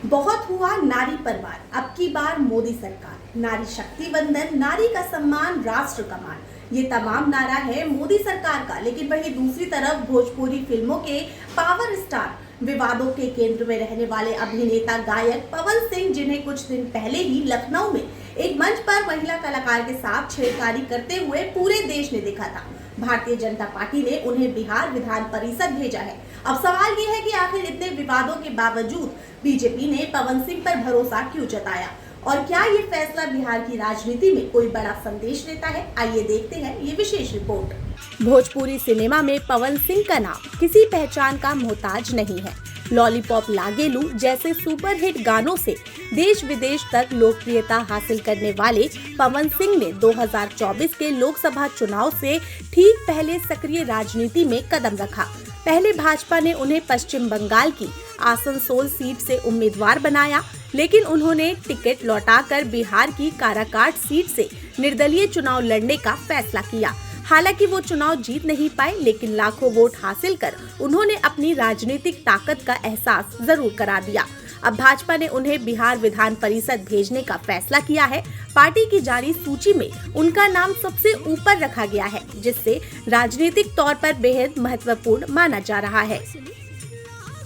बहुत हुआ नारी परवार, अब की बार मोदी सरकार। नारी शक्ति वंदन, नारी का सम्मान, राष्ट्र का मान, ये तमाम नारा है मोदी सरकार का। लेकिन वहीं दूसरी तरफ भोजपुरी फिल्मों के पावर स्टार, विवादों के केंद्र में रहने वाले अभिनेता गायक पवन सिंह, जिन्हें कुछ दिन पहले ही लखनऊ में एक मंच पर महिला कलाकार के साथ छेड़खानी करते हुए पूरे देश ने देखा था। भारतीय जनता पार्टी ने उन्हें बिहार विधान परिषद भेजा है। अब सवाल ये है कि आखिर इतने विवादों के बावजूद बीजेपी ने पवन सिंह पर भरोसा क्यों जताया, और क्या ये फैसला बिहार की राजनीति में कोई बड़ा संदेश देता है? आइए देखते हैं ये विशेष रिपोर्ट। भोजपुरी सिनेमा में पवन सिंह का नाम किसी पहचान का मोहताज नहीं है। लॉलीपॉप लागेलू जैसे सुपरहिट गानों से देश विदेश तक लोकप्रियता हासिल करने वाले पवन सिंह ने 2024 के लोकसभा चुनाव से ठीक पहले सक्रिय राजनीति में कदम रखा। पहले भाजपा ने उन्हें पश्चिम बंगाल की आसनसोल सीट से उम्मीदवार बनाया, लेकिन उन्होंने टिकट लौटाकर बिहार की काराकाट सीट से निर्दलीय चुनाव लड़ने का फैसला किया। हालांकि वो चुनाव जीत नहीं पाए, लेकिन लाखों वोट हासिल कर उन्होंने अपनी राजनीतिक ताकत का एहसास जरूर करा दिया। अब भाजपा ने उन्हें बिहार विधान परिषद भेजने का फैसला किया है। पार्टी की जारी सूची में उनका नाम सबसे ऊपर रखा गया है, जिससे राजनीतिक तौर पर बेहद महत्वपूर्ण माना जा रहा है।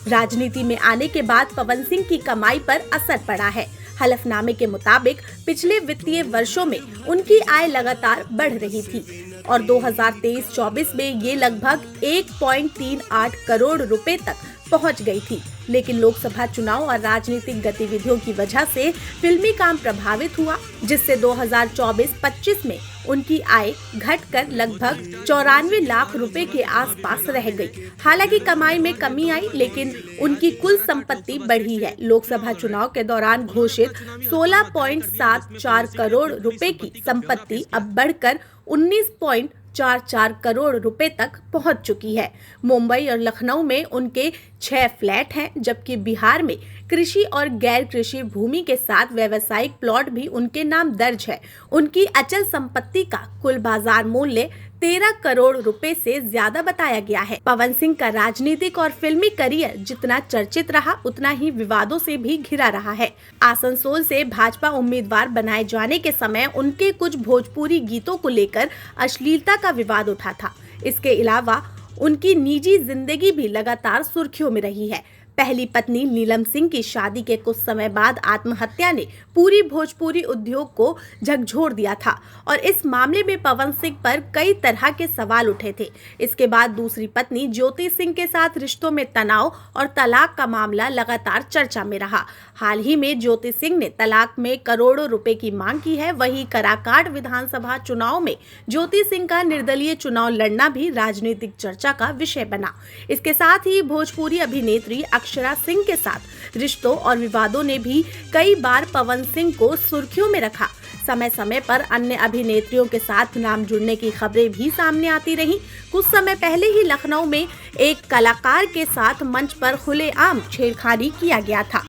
राजनीति में आने के बाद पवन सिंह की कमाई पर असर पड़ा है। हलफनामे के मुताबिक पिछले वित्तीय वर्षों में उनकी आय लगातार बढ़ रही थी और 2023-24 में ये लगभग 1.38 करोड़ रुपए तक पहुंच गई थी। लेकिन लोकसभा चुनाव और राजनीतिक गतिविधियों की वजह से फिल्मी काम प्रभावित हुआ, जिससे 2024-25 में उनकी आय घटकर लगभग 94 लाख रुपए के आसपास रह गई। हालांकि कमाई में कमी आई, लेकिन उनकी कुल संपत्ति बढ़ी है। लोकसभा चुनाव के दौरान घोषित 16.74 करोड़ रुपए की संपत्ति अब बढ़कर 19.44 करोड़ रुपए तक पहुंच चुकी है। मुंबई और लखनऊ में उनके 6 फ्लैट हैं, जबकि बिहार में कृषि और गैर कृषि भूमि के साथ व्यावसायिक प्लॉट भी उनके नाम दर्ज है। उनकी अचल संपत्ति का कुल बाजार मूल्य 13 करोड़ रुपए से ज्यादा बताया गया है। पवन सिंह का राजनीतिक और फिल्मी करियर जितना चर्चित रहा, उतना ही विवादों से भी घिरा रहा है। आसनसोल से भाजपा उम्मीदवार बनाए जाने के समय उनके कुछ भोजपुरी गीतों को लेकर अश्लीलता का विवाद उठा था। इसके अलावा उनकी निजी जिंदगी भी लगातार सुर्खियों में रही है। पहली पत्नी नीलम सिंह की शादी के कुछ समय बाद आत्महत्या ने पूरी भोजपुरी उद्योग को झकझोर दिया था और इस मामले में पवन सिंह पर कई तरह के सवाल उठे थे। इसके बाद दूसरी पत्नी ज्योति सिंह के साथ रिश्तों में तनाव और तलाक का मामला लगातार चर्चा में रहा। हाल ही में ज्योति सिंह ने तलाक में करोड़ों रुपए की मांग की है। वहीं काराकाट विधानसभा चुनाव में ज्योति सिंह का निर्दलीय चुनाव लड़ना भी राजनीतिक चर्चा का विषय बना। इसके साथ ही भोजपुरी अभिनेत्री अक्षरा सिंह के साथ रिश्तों और विवादों ने भी कई बार पवन सिंह को सुर्खियों में रखा। समय समय पर अन्य अभिनेत्रियों के साथ नाम जुड़ने की खबरें भी सामने आती रहीं। कुछ समय पहले ही लखनऊ में एक कलाकार के साथ मंच पर खुलेआम छेड़खानी किया गया था,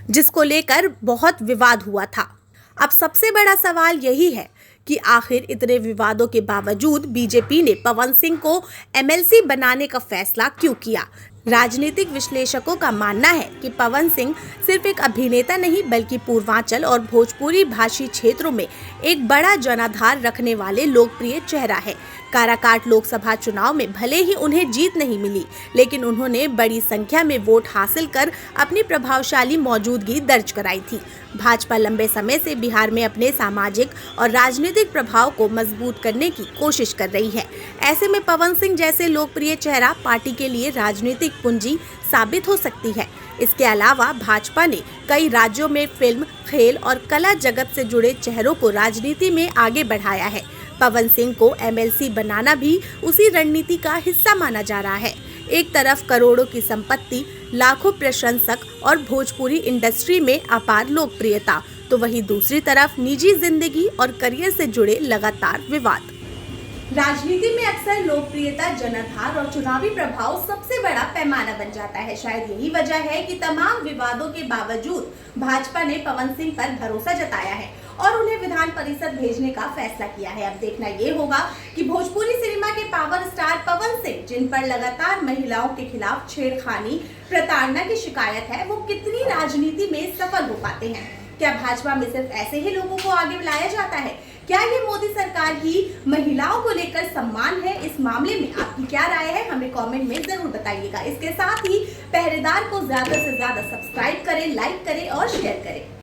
जिसको लेकर बहुत विवाद हुआ था। अब सबसे बड़ा सवाल यही है कि आखिर इतने विवादों के बावजूद बीजेपी ने पवन सिंह को एमएलसी बनाने का फैसला क्यों किया। राजनीतिक विश्लेषकों का मानना है कि पवन सिंह सिर्फ एक अभिनेता नहीं, बल्कि पूर्वांचल और भोजपुरी भाषी क्षेत्रों में एक बड़ा जनाधार रखने वाले लोकप्रिय चेहरा है। काराकाट लोकसभा चुनाव में भले ही उन्हें जीत नहीं मिली, लेकिन उन्होंने बड़ी संख्या में वोट हासिल कर अपनी प्रभावशाली मौजूदगी दर्ज कराई थी। भाजपा लंबे समय से बिहार में अपने सामाजिक और राजनीतिक प्रभाव को मजबूत करने की कोशिश कर रही है। ऐसे में पवन सिंह जैसे लोकप्रिय चेहरा पार्टी के लिए राजनीतिक पूंजी साबित हो सकती है। इसके अलावा भाजपा ने कई राज्यों में फिल्म, खेल और कला जगत से जुड़े चेहरों को राजनीति में आगे बढ़ाया है। पवन सिंह को एमएलसी बनाना भी उसी रणनीति का हिस्सा माना जा रहा है। एक तरफ करोड़ों की संपत्ति, लाखों प्रशंसक और भोजपुरी इंडस्ट्री में अपार लोकप्रियता, तो वहीं दूसरी तरफ निजी जिंदगी और करियर से जुड़े लगातार विवाद। राजनीति में अक्सर लोकप्रियता, जनाधार और चुनावी प्रभाव सबसे बड़ा पैमाना बन जाता है। शायद यही वजह है कि तमाम विवादों के बावजूद भाजपा ने पवन सिंह पर भरोसा जताया है और उन्हें विधान परिषद भेजने का फैसला किया है। अब देखना ये होगा कि भोजपुरी सिनेमा के पावर स्टार पवन सिंह, जिन पर लगातार महिलाओं के खिलाफ छेड़खानी, प्रताड़ना की शिकायत है, वो कितनी राजनीति में सफल हो पाते हैं। क्या भाजपा में सिर्फ ऐसे ही लोगों को आगे बुलाया जाता है? क्या ये मोदी सरकार की महिलाओं को लेकर सम्मान है? इस मामले में आपकी क्या राय है, हमें कमेंट में जरूर बताइएगा। इसके साथ ही पहरेदार को ज्यादा से ज्यादा सब्सक्राइब करें, लाइक करें और शेयर करें।